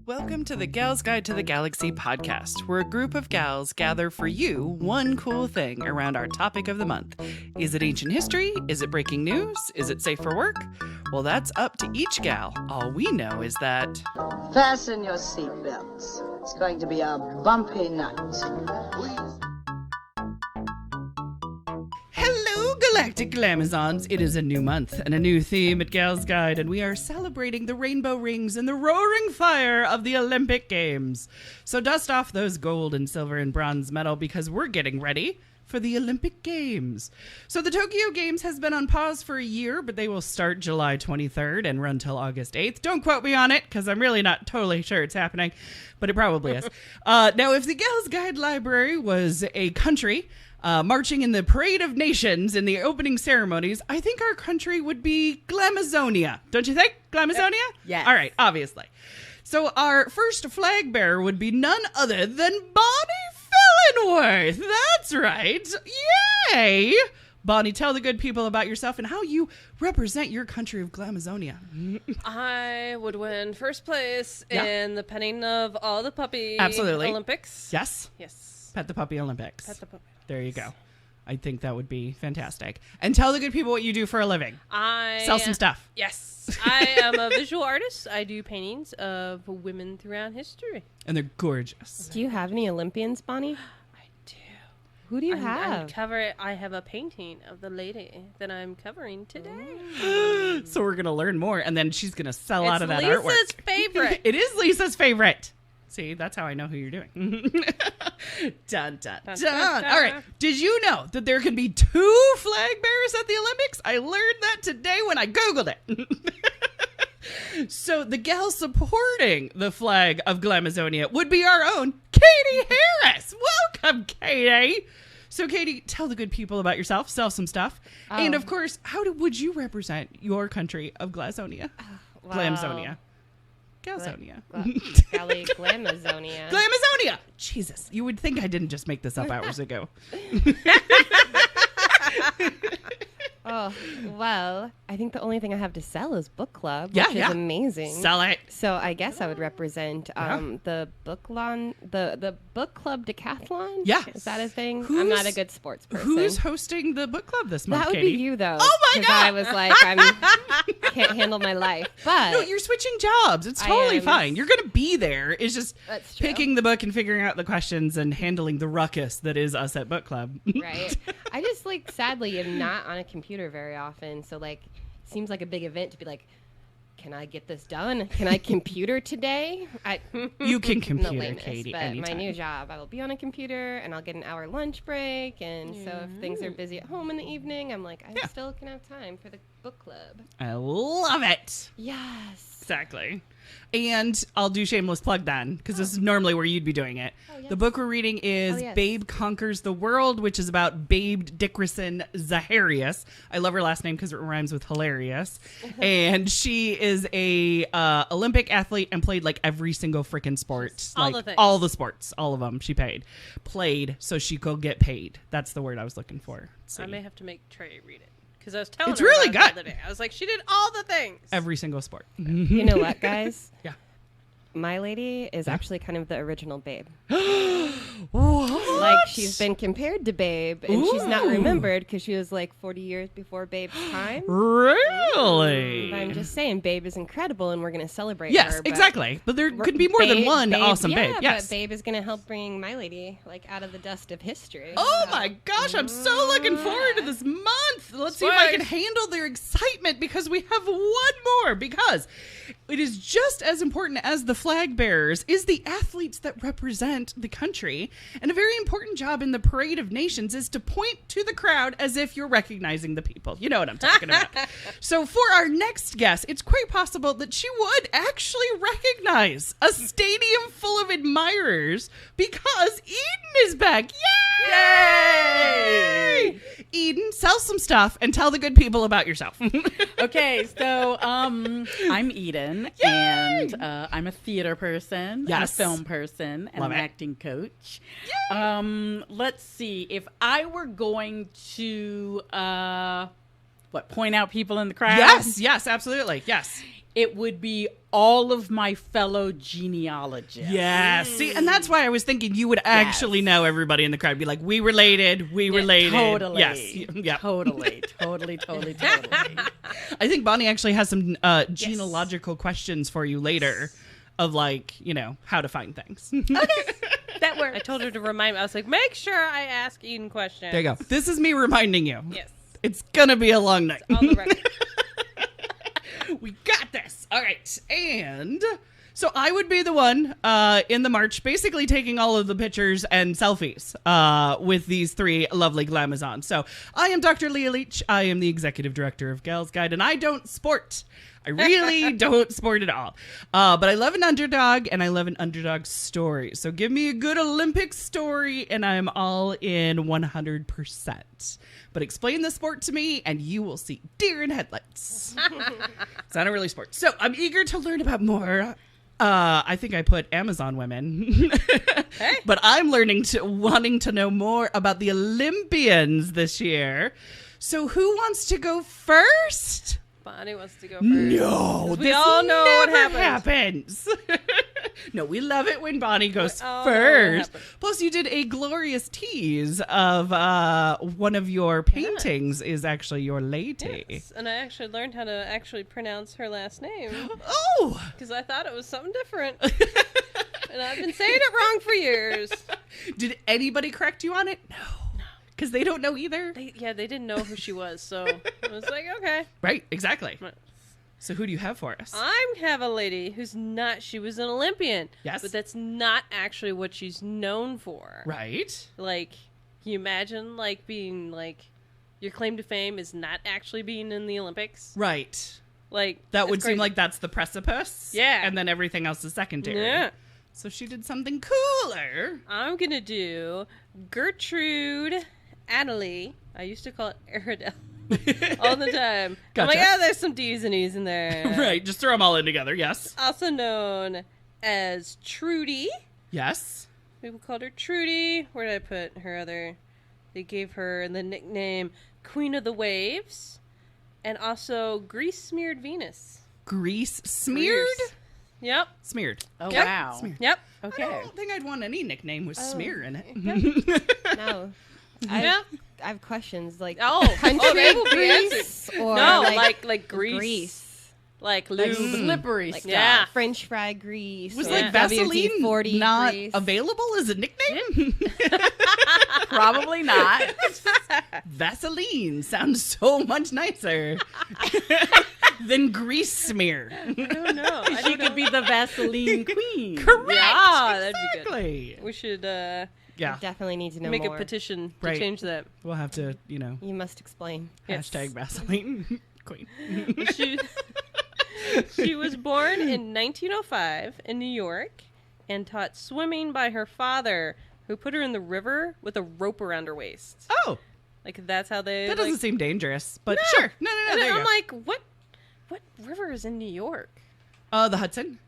Welcome to the Gal's Guide to the Galaxy podcast, where a group of gals gather for you one cool thing around our topic of the month. Is it ancient history? Is it breaking news? Is it safe for work? Well, that's up to each gal. All we know is that... Fasten your seatbelts. It's going to be a bumpy night. Hello, Galactic Glamazons! It is a new month and a new theme at Gal's Guide, and we are celebrating the rainbow rings and the roaring fire of the Olympic Games. So dust off those gold and silver and bronze medal because we're getting ready for the Olympic Games. So the Tokyo Games has been on pause for a year, but they will start July 23rd and run till August 8th. Don't quote me on it, because I'm really not totally sure it's happening, but it probably is. Now, if the Gal's Guide Library was a country marching in the Parade of Nations in the opening ceremonies, I think our country would be Glamazonia. Don't you think? Glamazonia? Yes. All right, obviously. So our first flag bearer would be none other than Bonnie Fillenworth. That's right. Yay! Bonnie, tell the good people about yourself and how you represent your country of Glamazonia. I would win first place in the petting of all the puppy Olympics. Yes. Yes. Pet the Puppy Olympics. Pet the puppy. There you go. I think that would be fantastic. And tell the good people what you do for a living. Sell some stuff. Yes. I am a visual artist. I do paintings of women throughout history. And they're gorgeous. Do you have any Olympians, Bonnie? I do. Who do you have? I have a painting of the lady that I'm covering today. So we're going to learn more, and then she's going to sell out of that artwork. It's Lisa's favorite. It is Lisa's favorite. See, that's how I know who you're doing. Dun, dun, dun, dun. All right. Did you know that there can be 2 flag bearers at the Olympics? I learned that today when I Googled it. So the gal supporting the flag of Glamazonia would be our own Katie Harris. Welcome, Katie. So, Katie, tell the good people about yourself, sell some stuff. And, of course, would you represent your country of Glamazonia? Glamazonia. Galzonia. Glamazonia. Glamazonia! Jesus, you would think I didn't just make this up hours ago. Oh, well, I think the only thing I have to sell is book club, which is amazing. Sell it. So I guess I would represent the book club decathlon. Yes. Is that a thing? I'm not a good sports person. Who's hosting the book club this month, That would Katie? be you, though. Oh, my God! I was like, I can't handle my life. But No, you're switching jobs. It's totally fine. You're going to be there. It's just picking the book and figuring out the questions and handling the ruckus that is us at book club. Right. I just, sadly am not on a computer very often. So, it seems like a big event to be like, can I get this done? Can I computer today? You can the computer, lamest, Katie, but anytime. my new job, I will be on a computer, and I'll get an hour lunch break. And so if things are busy at home in the evening, I'm like, I still can have time for the book club. I love it. Yes. Exactly. And I'll do shameless plug then, because this is normally where you'd be doing it. yes. The book we're reading is Babe Conquers the World, which is about Babe Dickerson Zaharias. I love her last name because it rhymes with hilarious. And she is a Olympic athlete and played every single freaking sport. All the sports, all of them she played so she could get paid. That's the word I was looking for. I may have to make Trey read it. Because I was telling it's her really about it good. the other day. I was like, she did all the things. Every single sport. You know what, guys? Yeah. My lady is actually kind of the original Babe. What? She's been compared to Babe, and she's not remembered because she was 40 years before Babe's time. Really? But I'm just saying, Babe is incredible, and we're going to celebrate her. Yes, exactly. But there could be more than one awesome Babe. Yes. But Babe is going to help bring my lady out of the dust of history. Oh my gosh, I'm so looking forward to this month. Let's see if I can handle their excitement because we have one more. Because it is just as important as the flag bearers is the athletes that represent the country. And a very important job in the Parade of Nations is to point to the crowd as if you're recognizing the people. You know what I'm talking about. So for our next guest, it's quite possible that she would actually recognize a stadium full of admirers because Eden is back. Yay! Eden, sell some stuff and tell the good people about yourself. Okay, so I'm Eden, and I'm a theater person, I'm a film person, and Love an it. acting coach. Let's see, if I were going to point out people in the crowd? Yes, absolutely. Yes. it would be all of my fellow genealogists. Yes. See, and that's why I was thinking you would actually know everybody in the crowd. Be like, we related. Totally. Yes. Yeah. Totally. I think Bonnie actually has some genealogical questions for you later of like, how to find things. That works. I told her to remind me. I was like, make sure I ask Eden questions. There you go. This is me reminding you. Yes. It's going to be a long night. On the record. We got this. All right. And so I would be the one in the march basically taking all of the pictures and selfies with these three lovely glamazons. So I am Dr. Leah Leach. I am the executive director of Gals Guide, and I don't sport. I really don't sport at all. But I love an underdog, and I love an underdog story. So give me a good Olympic story, and I'm all in 100%. But explain the sport to me, and you will see deer in headlights. It's not a really sport. So I'm eager to learn about more. I think I put Amazon women. Hey. But I'm wanting to know more about the Olympians this year. So who wants to go first? Bonnie wants to go first. No, we all know what happens. No, we love it when Bonnie goes first. Plus, you did a glorious tease of one of your paintings is actually your lady. Yes, and I actually learned how to actually pronounce her last name. Oh! Because I thought it was something different. And I've been saying it wrong for years. Did anybody correct you on it? No. Because they don't know either. They didn't know who she was, so I was like, okay. Right, exactly. So who do you have for us? I have a lady who's she was an Olympian. Yes. But that's not actually what she's known for. Right. Like, can you imagine, like, being, like, your claim to fame is not actually being in the Olympics? Right. Like, that would crazy. seem like that's the precipice. Yeah. And then everything else is secondary. Yeah. So she did something cooler. I'm going to do Gertrude Ederle. I used to call it Ederle all the time. Gotcha. I'm like, there's some D's and E's in there. Right, just throw them all in together, yes. Also known as Trudy. Yes. People called her Trudy. Where did I put her other? They gave her the nickname Queen of the Waves. And also Grease-Smeared Venus. Grease smeared? Yep. Smeared. Oh, Yep. wow. Smeared. Yep. Okay. I don't think I'd want any nickname with smear in it. No. I have questions like country they will be grease or No, like like grease. grease. Like lube. Slippery Like stuff. Yeah. French fry grease. Was or like Vaseline WD-40 not grease. available as a nickname? Probably not. Vaseline sounds so much nicer than grease smear. I don't know. She could be the Vaseline queen. Correct. Yeah, that'd be Exactly. good. We should Yeah. Definitely need to know make more. a petition to Right. change that. We'll have to, You must explain. Yes. hashtag Vaseline queen. She was born in 1905 in New York and taught swimming by her father, who put her in the river with a rope around her waist. Oh, Like, that's how they... that doesn't seem dangerous, but No. sure. No. And There you I'm go. like, what river is in New York? The Hudson.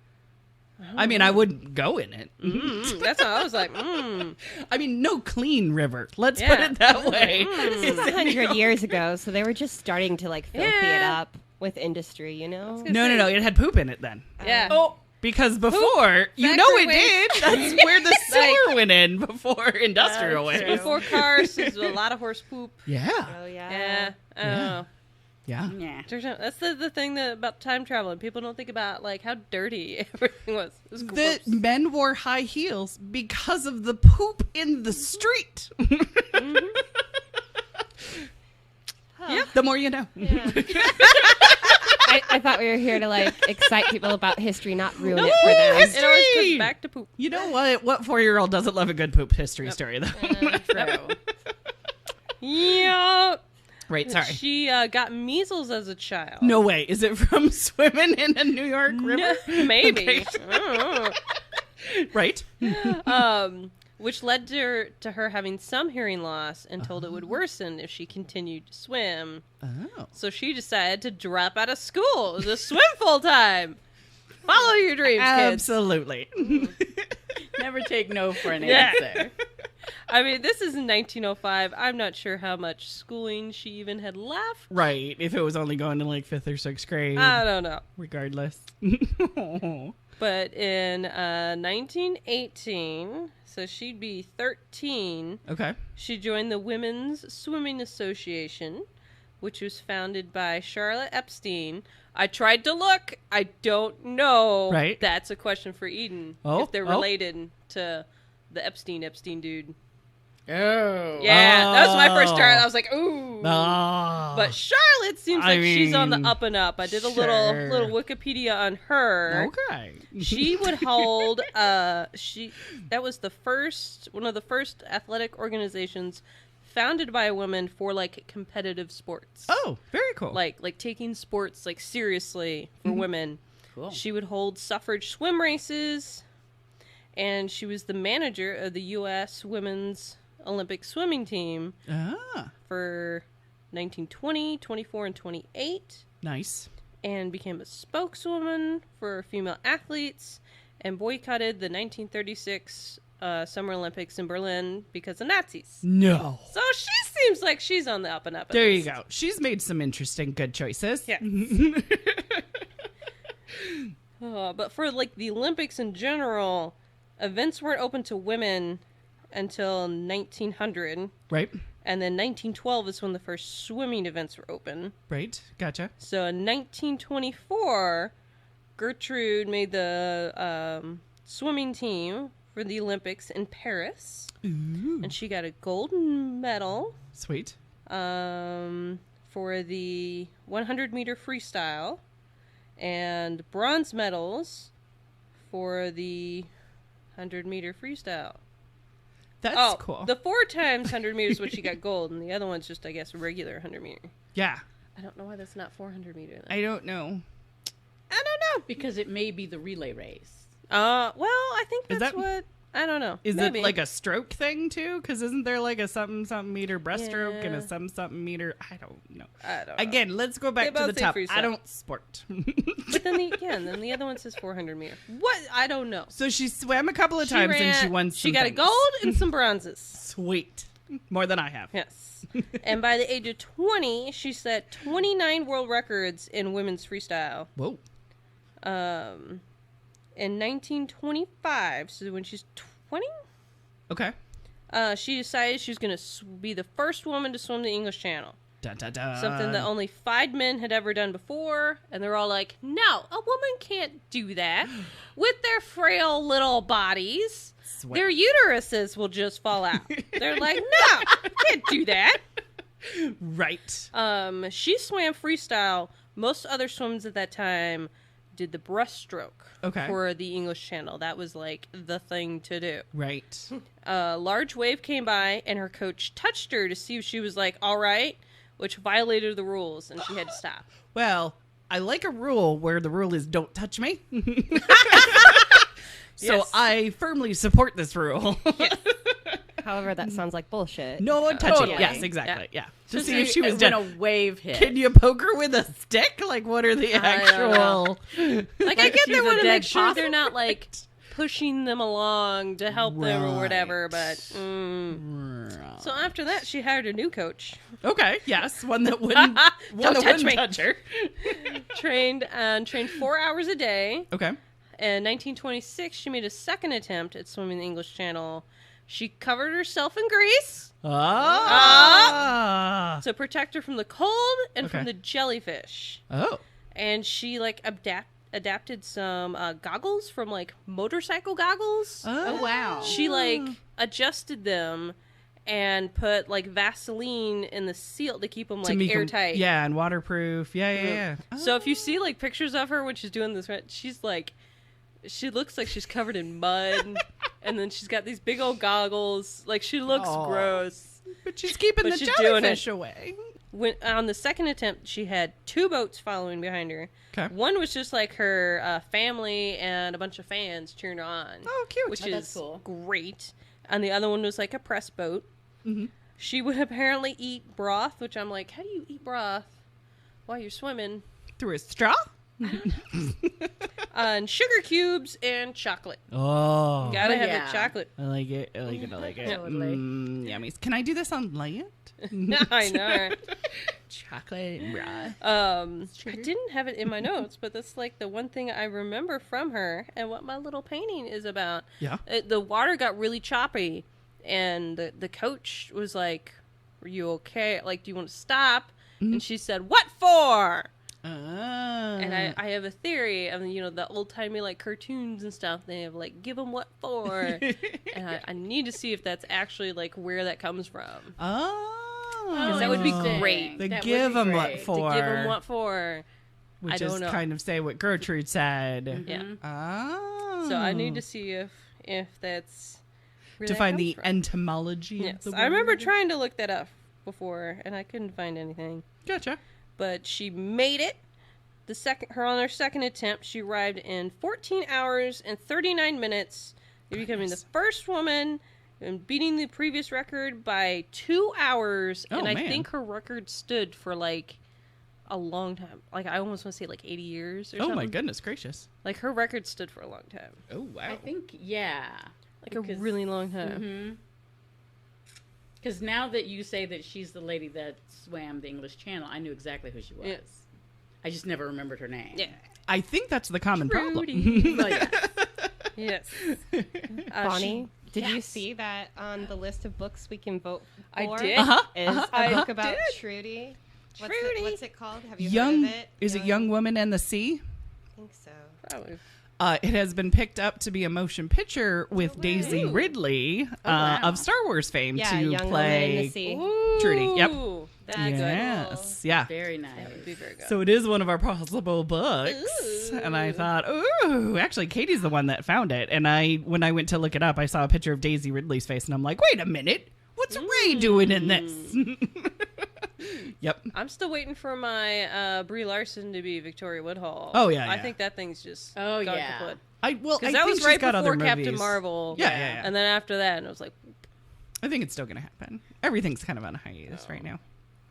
I mean, I wouldn't go in it. That's how I was like, I mean, no clean river. Let's put Yeah. it that way. This was 100 years ago, so they were just starting to like filthy it Yeah. up with industry, you know? No. It had poop in it then. yeah. Oh, because before, you know Factory it waste. did. That's where the sewer went in before industrial That's waste. true. Before cars, there's a lot of horse poop. Yeah. Oh, yeah. Yeah. I don't know. Yeah. Yeah. That's the thing that about time traveling. People don't think about like how dirty everything was. It was The gross. men wore high heels because of the poop in the street. Yeah. The more you know. Yeah. I thought we were here to like excite people about history, not ruin No, it for them. history. It always comes back to poop. You know what? What 4-year-old doesn't love a good poop history story, though? True. Yeah. Right, sorry. She got measles as a child. No way. Is it from swimming in a New York river? No, maybe. Okay. I Right? don't know. Which led to her having some hearing loss and told it would worsen if she continued to swim. Oh. So she decided to drop out of school to swim full time. Follow your dreams, kids. Absolutely. Never take no for an Yeah. answer. I mean, this is in 1905. I'm not sure how much schooling she even had left. Right. If it was only going to like 5th or 6th grade. I don't know. Regardless. But in 1918, so she'd be 13, Okay. she joined the Women's Swimming Association, which was founded by Charlotte Epstein. I tried to look. I don't know. Right. That's a question for Eden. Oh, if they're related to the Epstein dude. Oh. Yeah, that was my first start. I was like, ooh. Oh. But Charlotte seems like she's on the up and up. I did a little Wikipedia on her. Okay. She would hold that was one of the first athletic organizations founded by a woman for like competitive sports. Oh, very cool. Like taking sports like seriously for women. Cool. She would hold suffrage swim races, and she was the manager of the U.S. Women's Olympic swimming team for 1920, 24, and 28. Nice. And became a spokeswoman for female athletes and boycotted the 1936 Summer Olympics in Berlin because of Nazis. No. So she seems like she's on the up and up. There you go. She's made some interesting, good choices. Yeah. But for like the Olympics in general, events weren't open to women until 1900. Right. And then 1912 is when the first swimming events were open. Right. Gotcha. So in 1924, Gertrude made the swimming team for the Olympics in Paris. Ooh. And she got a gold medal Sweet. for the 100-meter freestyle and bronze medals for the 100-meter freestyle. That's cool. The 4 times 100 meters, which she got gold, and the other one's just, I guess, a regular 100 meter. Yeah. I don't know why that's not 400 meter. I don't know. I don't know. Because it may be the relay race. Well, I think Is that's that- what. I don't know. Is Maybe. it like a stroke thing too? Because isn't there like a something meter breaststroke and a Yeah. something meter? I don't know. I don't know. Again, let's go back They to the both say top. freestyle. I don't sport. But then then the other one says 400 meter. What? I don't know. So she swam a couple of times and she won some She got a things. gold and some bronzes. Sweet. More than I have. Yes. And by the age of 20, she set 29 world records in women's freestyle. Whoa. In 1925, so when she's 20, Okay. she decided she was going to be the first woman to swim the English Channel. Dun, dun, dun. Something that only 5 men had ever done before. And they're all like, no, a woman can't do that with their frail little bodies. Sweat. Their uteruses will just fall out. They're like, no, can't do that. Right. She swam freestyle. Most other swims at that time did the breaststroke for the English Channel. That was like the thing to do. Right. A large wave came by, and her coach touched her to see if she was like, all right, which violated the rules, and she had to stop. Well, I like a rule where the rule is don't touch me. So Yes. I firmly support this rule. However, that sounds like bullshit. No one touching. Totally. Yes, exactly. Yeah. To Just see if she was when dead. a wave hit. Can you poke her with a stick? Like, what are the I don't actual? Like, I get she's they a want to dead make sure possum. they're not like pushing them along to help them or whatever, but so after that she hired a new coach. Okay, yes, one that wouldn't, touch her. trained 4 hours a day. Okay. In 1926 she made a second attempt at swimming the English Channel. She covered herself in grease to protect her from the cold and from the jellyfish. Oh. And she like adapted some goggles from like motorcycle goggles. Oh, wow. She like adjusted them and put like Vaseline in the seal to keep them like airtight. Yeah, and waterproof. Yeah. So if you see like pictures of her when she's doing this, she's like, she looks like she's covered in mud, and then she's got these big old goggles. Like she looks gross. But she's keeping the she's doing jellyfish away. When on the second attempt, she had 2 boats following behind her. Okay. One was just like her family and a bunch of fans cheering her on. Oh, cute. Which that's is cool. great. And the other one was like a press boat. Mm-hmm. She would apparently eat broth, which I'm like, how do you eat broth while you're swimming? Through a straw? And sugar cubes and chocolate. Oh. Gotta have the chocolate. I like it. I like it. I like it. Totally. Yummies. Can I do this on land? I know. Chocolate, bruh. I didn't have it in my notes, but that's like the one thing I remember from her and what my little painting is about. Yeah. The water got really choppy, and the coach was like, "Are you okay? Like, do you want to stop?" And she said, "What for?" And I have a theory of, the old-timey, like, cartoons and stuff. They have, like, give them what for. And I need to see if that's actually, like, where that comes from. Oh. That would be great. The give them what for. To give them what for. Which I don't is know. kind of say what Gertrude said. Yeah. Oh. So I need to see if that's where to that find comes the from. etymology Yes, of the word. I remember trying to look that up before, and I couldn't find anything. Gotcha. But she made it. On her second attempt, she arrived in 14 hours and 39 minutes, becoming the first woman and beating the previous record by 2 hours. Oh, and I man. think her record stood for like a long time. Like, I almost want to say like 80 years or something. Oh my goodness gracious. Like, her record stood for a long time. Oh wow. I think, yeah. Like a really long time. Because now that you say that she's the lady that swam the English Channel, I knew exactly who she was. Yes. I just never remembered her name. Yeah. I think that's the common Trudy. problem. Well, yeah. Yes. Bonnie, did you see that on the list of books we can vote for? I did. Is a I book about did. Trudy. Trudy. What's it called? Have you Young heard of it? is it Young Woman and the Sea? I think so. Probably. It has been picked up to be a motion picture with Daisy Ridley wow. of Star Wars fame Yeah, to Young Woman in play the Sea. Trudy. Yep. Ooh, that's Yes. Yeah. Very nice. That would be very good. So it is one of our possible books. And I thought, ooh, actually Katie's the one that found it. And when I went to look it up, I saw a picture of Daisy Ridley's face and I'm like, wait a minute. What's Ray doing in this? Yep. I'm still waiting for my Brie Larson to be Victoria Woodhull. Oh, yeah, I yeah. think that thing's just Oh, gone yeah. kaput. I Because that think was she's right got other before Captain movies. Marvel. Yeah. And then after that, and I was like, I think it's still going to happen. Everything's kind of on hiatus right now.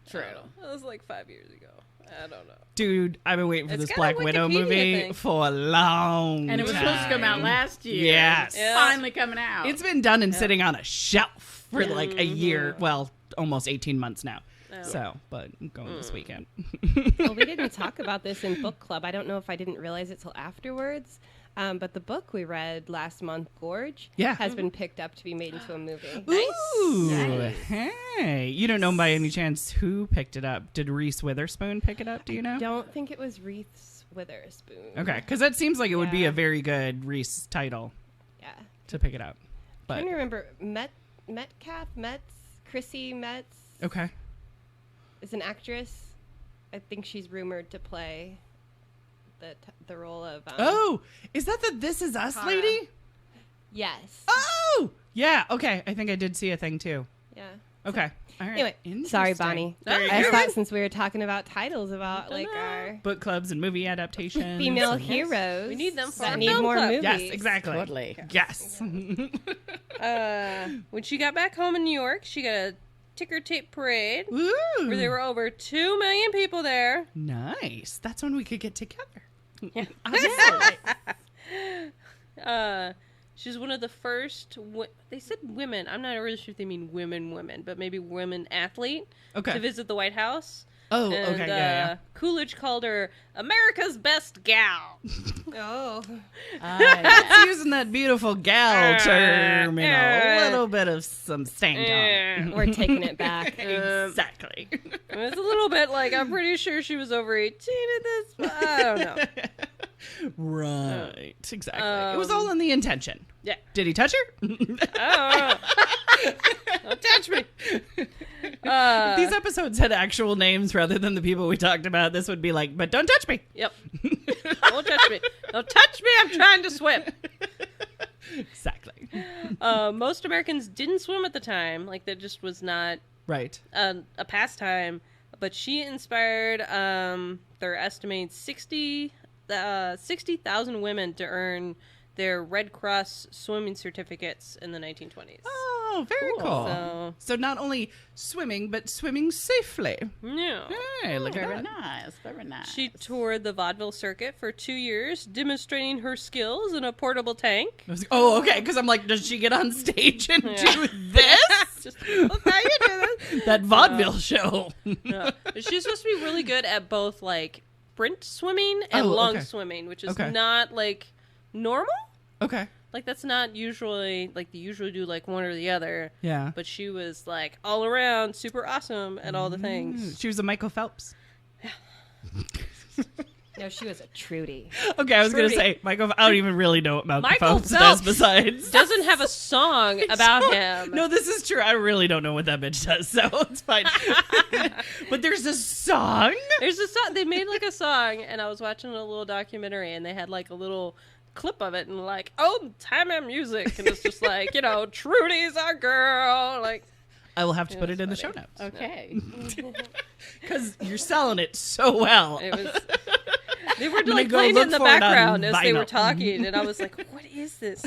True. that was like 5 years ago. I don't know. Dude, I've been waiting for It's this got a Black Widow Wikipedia movie thing. for a long And it was supposed to come out time. last year. Yes. It's Yeah. finally coming out. It's been done and sitting on a shelf for like a year. Well, almost 18 months now. So, but I'm going this weekend. Well, we didn't talk about this in book club. I don't know if I didn't realize it till afterwards. But the book we read last month, Gorge, has been picked up to be made into a movie. Ooh, hey. You don't know by any chance who picked it up. Did Reese Witherspoon pick it up? Do you know? Don't think it was Reese Witherspoon. Okay, because that seems like it would be Yeah. a very good Reese title Yeah. to pick it up. I'm But trying to remember. Chrissy Metz okay. is an actress. I think she's rumored to play the role of. Oh, is that the This Is Us Tara. lady? Yes. Oh, yeah. Okay, I think I did see a thing too. Yeah. Okay. All right. Anyway, sorry, Interesting. Bonnie. There you I go. thought since we were talking about titles about like our Book clubs and movie adaptations. female and- heroes, We need them for that our need film more club. movies. Yes, exactly. Totally. Yes. When she got back home in New York, she got a ticker tape parade Woo. where there were over 2 million people there. Nice. That's when we could get together. She's one of the first. They said women. I'm not really sure if they mean women, but maybe women athlete Okay. to visit the White House. Oh, And, okay. Yeah. Coolidge called her America's best gal. Oh, It's using that beautiful gal term and a little bit of some stank on it. we're taking it back. Exactly. It's a little bit like I'm pretty sure she was over 18 at this. I don't know. Right. Exactly. It was all in the intention. Yeah. Did he touch her? Oh, don't touch me. If these episodes had actual names rather than the people we talked about, this would be like, but don't touch me. Yep. Don't touch me. Don't touch me. I'm trying to swim. Exactly. Most Americans didn't swim at the time. Like, that just was not Right. a pastime. But she inspired, their estimated 60,000 women to earn their Red Cross swimming certificates in the 1920s. Oh, very cool. So not only swimming, but swimming safely. Yeah. Hey, look at Very that. nice. Very nice. She toured the vaudeville circuit for 2 years, demonstrating her skills in a portable tank. Oh, okay. Because I'm like, does she get on stage and do this? Just look how you do this. That vaudeville show. No. She's supposed to be really good at both like sprint swimming and long swimming, which is not like normal. Okay. Like that's not usually like they usually do like one or the other. Yeah. But she was like all around super awesome at all the things. She was a Michael Phelps. No, she was a Trudy. Okay, I was going to say, Michael, I don't even really know what Michael Phelps does besides. Doesn't have a song about him. No, this is true. I really don't know what that bitch does, so it's fine. But there's a song? There's a song. They made like a song, and I was watching a little documentary, and they had like a little clip of it, and like, old time and music, and it's just like, you know, Trudy's our girl. Like, I will have to put it in the show notes. Okay. Because you're selling it so well. it was. They were gonna like go playing look in the for it on background as they vinyl. were talking, and I was like, "What is this?"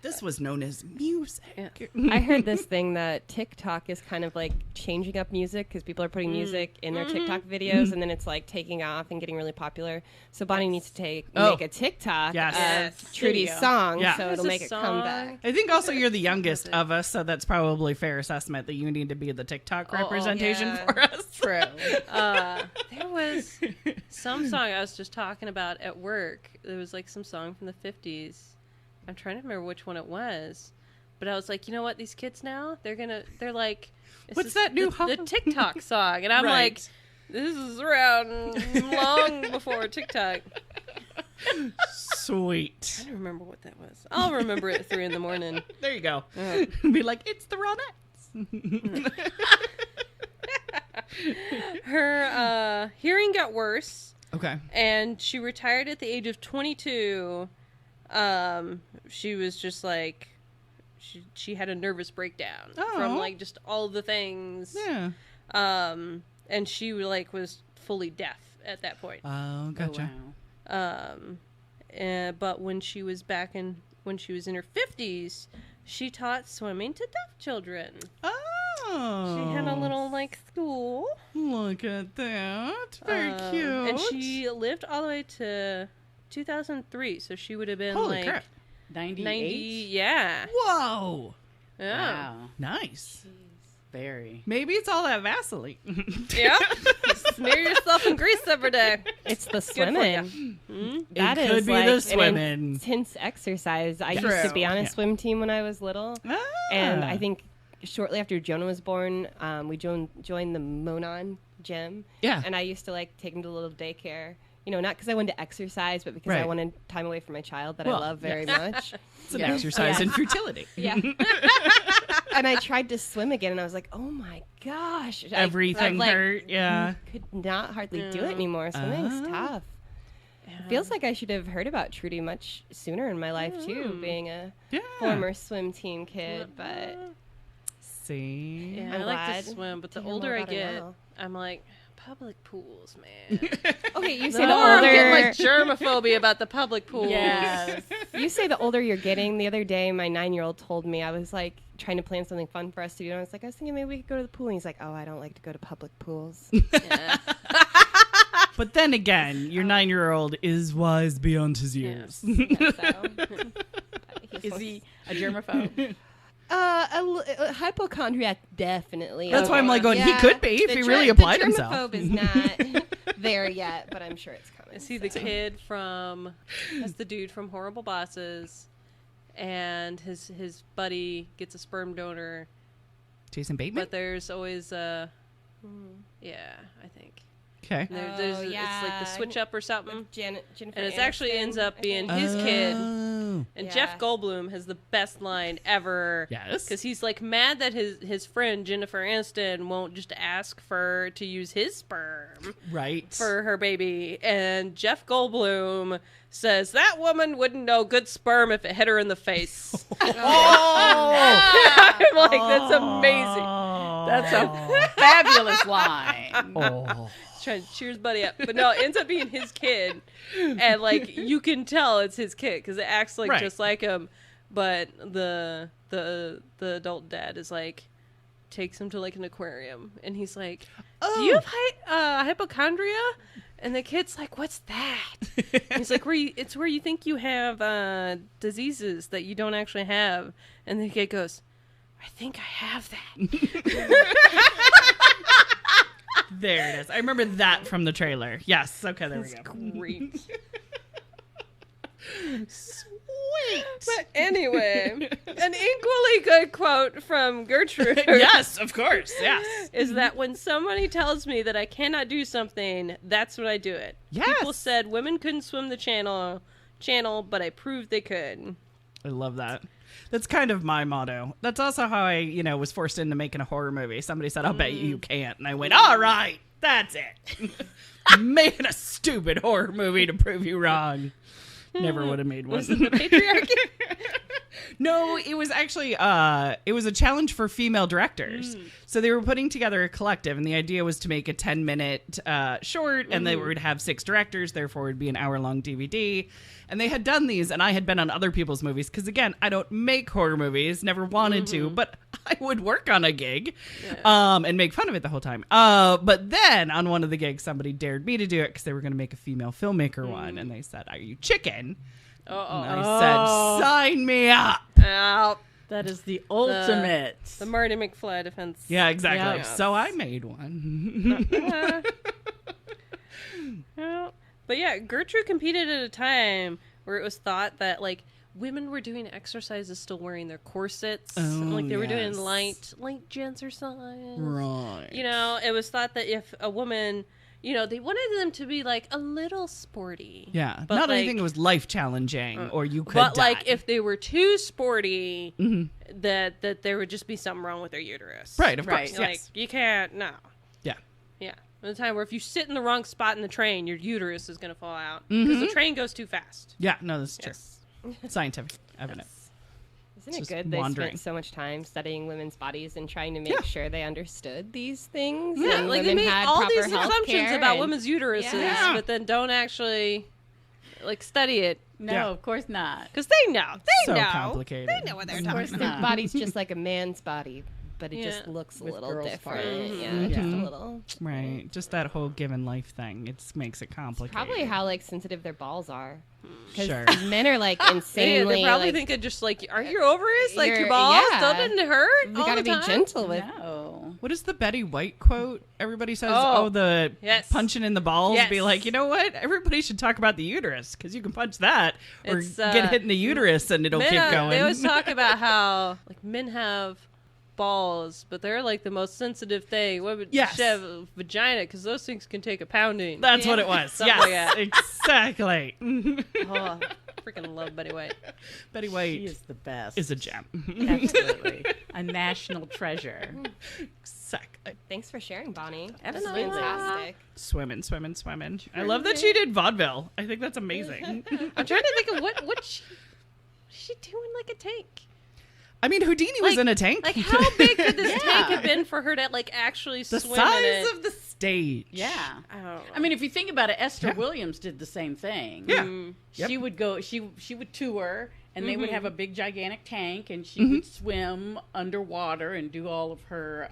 This was known as music. Yeah. I heard this thing that TikTok is kind of like changing up music because people are putting music in their TikTok videos, and then it's like taking off and getting really popular. So Bonnie needs to make a TikTok of Trudy's Video. song, Yeah. so it'll make it come back. I think also you're the youngest of us, so that's probably fair assessment that you need to be the TikTok representation yeah. for us. True. There was some song I was just talking about at work. There was like some song from the 50s. I'm trying to remember which one it was. But I was like, you know what? These kids now, they're like, What's that new the TikTok song. And I'm like, this is around long before TikTok. Sweet. I don't remember what that was. I'll remember it at 3 a.m. There you go. Be like, it's the Ronettes. Her hearing got worse. Okay. And she retired at the age of 22. She was just like, she had a nervous breakdown from like just all the things. Yeah. And she like was fully deaf at that point. Oh, gotcha. Oh, wow. But when she was when she was in her 50s, she taught swimming to deaf children. Oh. She had a little like school. Look at that. Very cute. And she lived all the way to 2003, so she would have been Holy like crap. 98? 90. Yeah. Whoa. Yeah. Wow. Nice. Very. Maybe it's all that Vaseline. Yeah. Smear yourself in grease every day. It's the Good for swimming. ya. That It is could be like the an swimming. intense exercise. I True. used to be on a Yeah. swim team when I was little, and I think shortly after Jonah was born, we joined the Monon gym. Yeah. And I used to like take him to a little daycare. You know, not because I wanted to exercise, but because I Right. wanted time away from my child that Well, I love very much. It's an exercise in futility. Yeah. And I tried to swim again, and I was like, oh my gosh. Everything I, like, hurt. Yeah. could not hardly do it anymore. Swimming's tough. It feels like I should have heard about Trudy much sooner in my life, too, being a Yeah. former swim team kid, but See? Yeah, I'm I like glad to swim, but the to hear more older I about her get, now. I'm like, public pools, man. okay, you The say the more I'm getting older like germophobia about the public pools. Yes. you say the older you're getting. The other day, my 9-year-old told me I was like trying to plan something fun for us to do, and I was like, I was thinking maybe we could go to the pool. And he's like, oh, I don't like to go to public pools. Yeah. But then again, your 9-year-old is wise beyond his years. Is he a germaphobe? A hypochondriac, definitely. That's why I'm like going, he Yeah. could be if The he really applied the himself. germaphobe is not there yet, but I'm sure it's coming. Is he the kid from, that's the dude from Horrible Bosses, and his buddy gets a sperm donor, Jason Bateman? but there's always yeah, I think. Okay. There's it's like the switch up or something. Jennifer And it actually Aniston, ends up I being think. his kid. Oh. And Yeah. Jeff Goldblum has the best line ever. Yes. Because he's like mad that his friend Jennifer Aniston won't just ask to use his sperm Right. for her baby. And Jeff Goldblum says, that woman wouldn't know good sperm if it hit her in the face. I'm like, that's amazing. That's a fabulous line. Oh. Trying to cheer his buddy up. But no, it ends up being his kid. And like, you can tell it's his kid because it acts like Right. just like him. but the adult dad is like, takes him to like an aquarium, and he's like, do you have hypochondria? And the kid's like, what's that? He's like, it's where you think you have diseases that you don't actually have. And the kid goes, I think I have that. There it is. I remember that from the trailer. Yes. Okay, there we go. Great. Sweet. But anyway, an equally good quote from Gertrude. Yes, of course. Yes. Is that when somebody tells me that I cannot do something, that's when I do it. Yes. People said women couldn't swim the channel, but I proved they could. I love that. That's kind of my motto. That's also how I, was forced into making a horror movie. Somebody said, I'll bet you can't. And I went, all right, that's it. Making a stupid horror movie to prove you wrong. Never would have made one. Was it the patriarchy? No, it was actually, it was a challenge for female directors. So they were putting together a collective, and the idea was to make a 10-minute short, and they would have 6 directors, therefore it would be an hour-long DVD. And they had done these, and I had been on other people's movies, because again, I don't make horror movies, never wanted to, but I would work on a gig and make fun of it the whole time. But then on one of the gigs, somebody dared me to do it because they were going to make a female filmmaker one, and they said, are you chicken? And I said, sign me up. Ow. That is the ultimate. The Marty McFly defense. Yeah, exactly. Yeah. So I made one. But yeah, Gertrude competed at a time where it was thought that like women were doing exercises still wearing their corsets. Like they were doing light jazzercise. Right. It was thought that if a woman, they wanted them to be like a little sporty. Yeah. But Not like, anything that was life challenging or you could but die. like if they were too sporty, that there would just be something wrong with their uterus. Right, of course. Like Yes. you can't, no. Yeah. Yeah. At the time where if you sit in the wrong spot in the train, your uterus is going to fall out because the train goes too fast. Yeah, no, that's true. Yes. Scientific evidence. Isn't it Just good they wandering. spent so much time studying women's bodies and trying to make sure they understood these things? Yeah, and like they women make had all proper these health assumptions care about and- women's uteruses, but then don't actually like study it No, Yeah. of course not. because they know. They So know. complicated. They know what they're Of talking course about. not. Their body's just like a man's body, but it just Yeah. looks a With little girls' different. parts. Yeah, just a little. Right. Just that whole given life thing. It makes it complicated. Probably how like sensitive their balls are. Because Sure. men are like Yeah, insanely. they probably like, think it just like, aren't your ovaries like your You're- balls? yeah. Doesn't it hurt? you all gotta the be time? gentle with. No. What is the Betty White quote? Everybody says, Oh, the yes. punching in the balls. Yes. Be like, you know what? Everybody should talk about the uterus because you can punch that or It's, get hit in the uterus and it'll Men, keep going. They always talk about how like men have balls, but they're like the most sensitive thing. Women Yes. should have a vagina because those things can take a pounding. That's what it was. Something like Yes, that. exactly. Oh, freaking love Betty White. Betty White She is the best. is a gem. Absolutely. A national treasure. Exactly. Thanks for sharing, Bonnie. That's Absolutely. fantastic. Swimming. I love that she did vaudeville. I think that's amazing. I'm trying to think of what she doing like a tank. I mean, Houdini was in a tank. Like how big could this tank have been for her to like actually the swim size in it? of the stage. Yeah. I don't know. I mean, if you think about it, Esther Yeah. Williams did the same thing. Yeah. Mm-hmm. She would go. She would tour, and they would have a big gigantic tank, and Mm-hmm. she would swim underwater and do all of her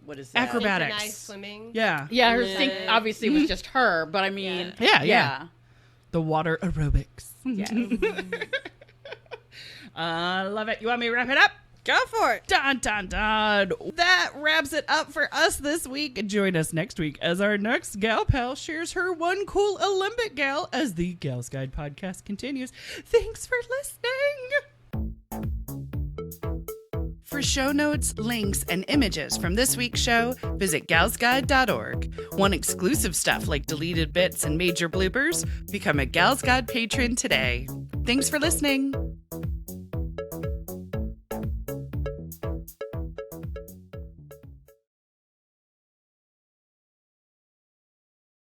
what is that? Acrobatics. Synchronized swimming. Yeah. Yeah, her Yeah. sync obviously was just her, but I mean, Yeah. The water aerobics. yeah. I love it. You want me to wrap it up? Go for it. Dun, dun, dun. That wraps it up for us this week. Join us next week as our next gal pal shares her one cool Olympic gal as the Gals Guide podcast continues. Thanks for listening. For show notes, links, and images from this week's show, visit galsguide.org. Want exclusive stuff like deleted bits and major bloopers? Become a Gals Guide patron today. Thanks for listening.